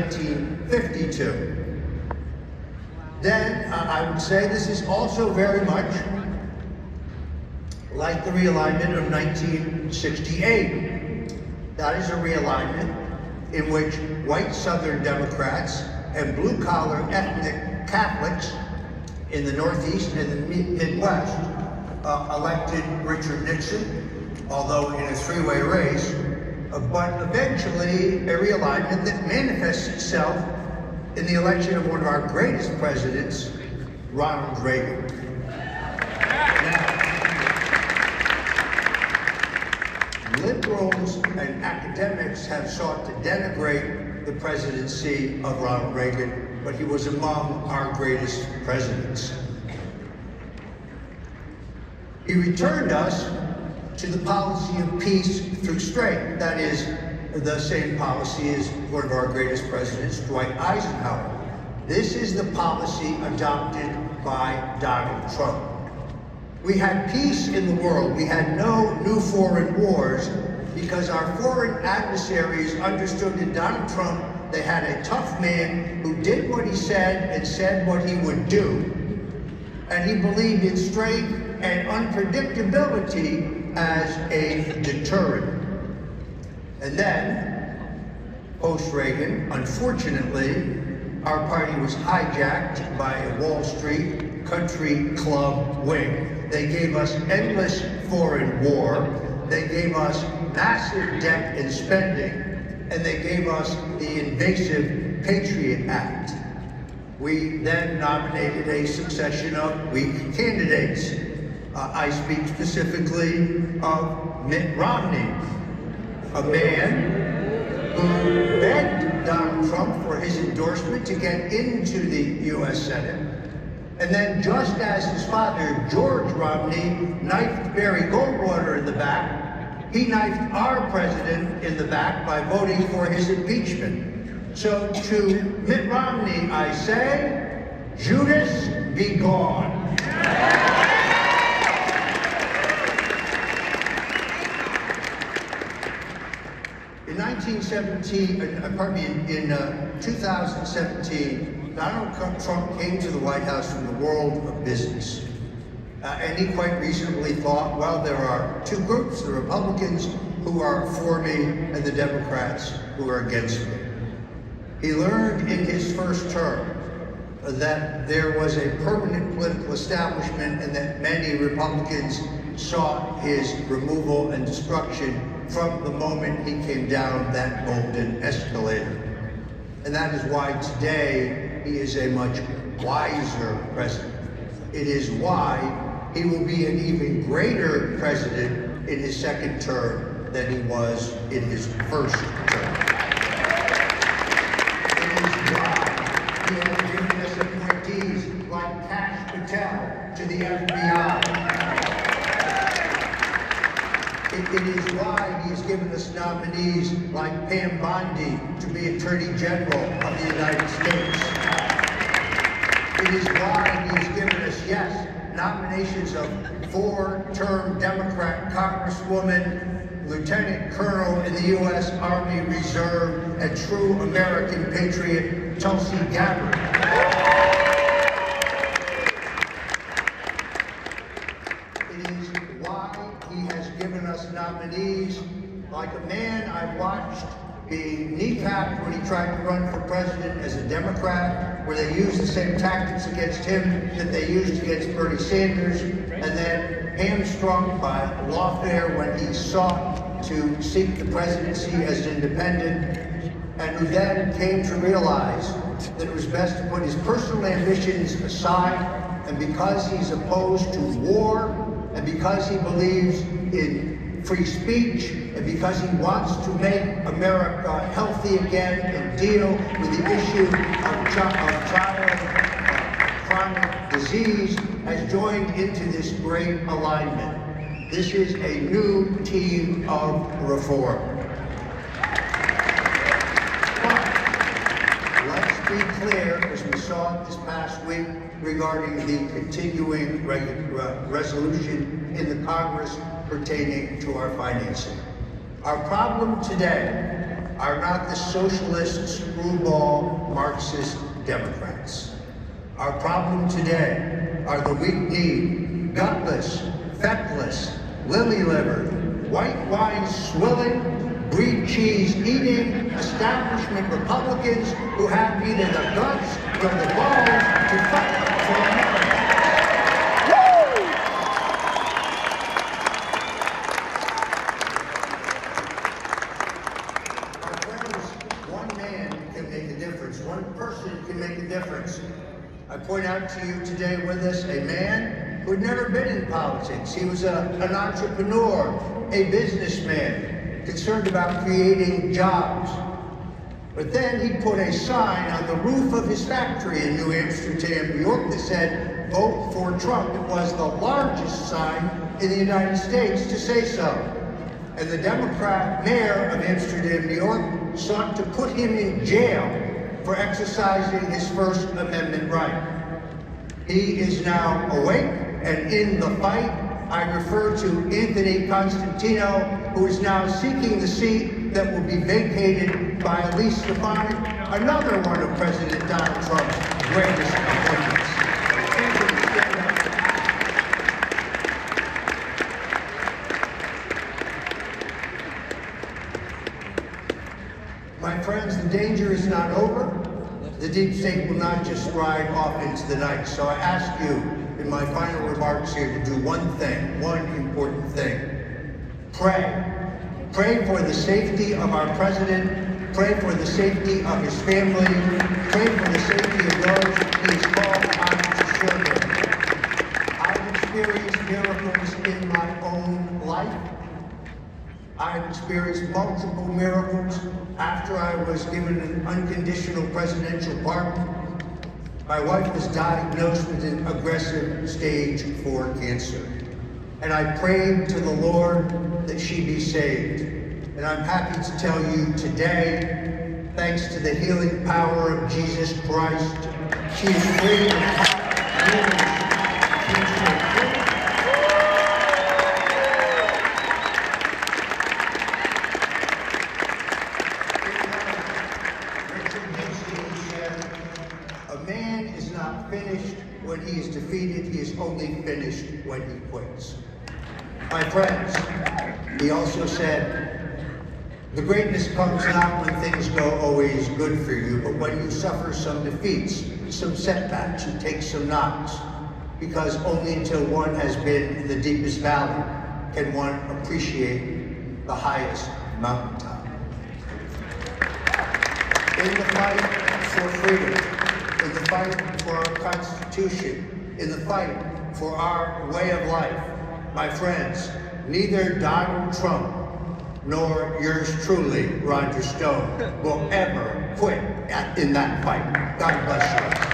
1952. Then I would say this is also very much like the realignment of 1968. That is a realignment in which white Southern Democrats and blue-collar ethnic Catholics in the Northeast and the Midwest elected Richard Nixon, although in a three-way race, but eventually a realignment that manifests itself in the election of one of our greatest presidents, Ronald Reagan. Now, liberals and academics have sought to denigrate the presidency of Ronald Reagan, but he was among our greatest presidents. He returned us to the policy of peace through strength. That is the same policy as one of our greatest presidents, Dwight Eisenhower. This is the policy adopted by Donald Trump. We had peace in the world. We had no new foreign wars because our foreign adversaries understood in Donald Trump they had a tough man who did what he said and said what he would do. And he believed in strength and unpredictability as a deterrent. And then, post-Reagan, unfortunately, our party was hijacked by a Wall Street country club wing. They gave us endless foreign war, they gave us massive debt and spending, and they gave us the invasive Patriot Act. We then nominated a succession of weak candidates. I speak specifically of Mitt Romney, a man who begged Donald Trump for his endorsement to get into the U.S. Senate. And then, just as his father, George Romney, knifed Barry Goldwater in the back, he knifed our president in the back by voting for his impeachment. So to Mitt Romney, I say, Judas, be gone. In 2017, Donald Trump came to the White House from the world of business. And he quite reasonably thought, well, there are two groups, the Republicans who are for me and the Democrats who are against me. He learned in his first term that there was a permanent political establishment and that many Republicans sought his removal and destruction from the moment he came down that golden escalator. And that is why today he is a much wiser president. It is why he will be an even greater president in his second term than he was in his first term. It is why he has given us appointees like Kash Patel to the FBI. It is why he has given us nominees like Pam Bondi to be Attorney General of the United States. It is why he has given us, yes, nominations of four-term Democrat Congresswoman, Lieutenant Colonel in the U.S. Army Reserve, and true American patriot, Tulsi Gabbard. It is why he has given us nominees like a man I watched being kneecapped when he tried to run for president as a Democrat, where they used the same tactics against him that they used against Bernie Sanders, and then hamstrung by lawfare when he sought to seek the presidency as an independent, and who then came to realize that it was best to put his personal ambitions aside, and because he's opposed to war, and because he believes in free speech, and because he wants to make America healthy again and deal with the issue of child chronic disease, has joined into this great alignment. This is a new team of reform. But let's be clear, as we saw this past week regarding the continuing resolution in the Congress pertaining to our financing. Our problem today are not the socialist, screwball, Marxist Democrats. Our problem today are the weak-kneed, gutless, feckless, lily-livered, white wine swilling, breed cheese eating establishment Republicans who have neither the guts nor the balls to fight for America. My friends, one man can make a difference. One person can make a difference. I point out to you today with us a man who had never been in politics. He was an entrepreneur, a businessman, concerned about creating jobs. But then he put a sign on the roof of his factory in New Amsterdam, New York that said, "Vote for Trump." It was the largest sign in the United States to say so. And the Democrat mayor of Amsterdam, New York, sought to put him in jail for exercising his First Amendment right. He is now awake and in the fight. I refer to Anthony Constantino, who is now seeking the seat that will be vacated by Elise Stefanik, another one of President Donald Trump's greatest appointments. My friends, the danger is not over. The deep state will not just ride off into the night. So I ask you in my final remarks here to do one thing, one important thing. Pray. Pray for the safety of our president. Pray for the safety of his family. Pray for the safety of those he is called on to serve him. I've experienced miracles in my own life. I've experienced multiple miracles after I was given an unconditional presidential pardon. My wife was diagnosed with an aggressive stage 4 cancer. And I prayed to the Lord that she be saved. And I'm happy to tell you today, thanks to the healing power of Jesus Christ, she is free of cancer. Finished when he is defeated, he is only finished when he quits. My friends, he also said, the greatness comes not when things go always good for you, but when you suffer some defeats, some setbacks, you take some knocks. Because only until one has been in the deepest valley can one appreciate the highest mountaintop. In the fight for freedom, in the fight for our Constitution, in the fight for our way of life, my friends, neither Donald Trump nor yours truly, Roger Stone, will ever quit in that fight. God bless you.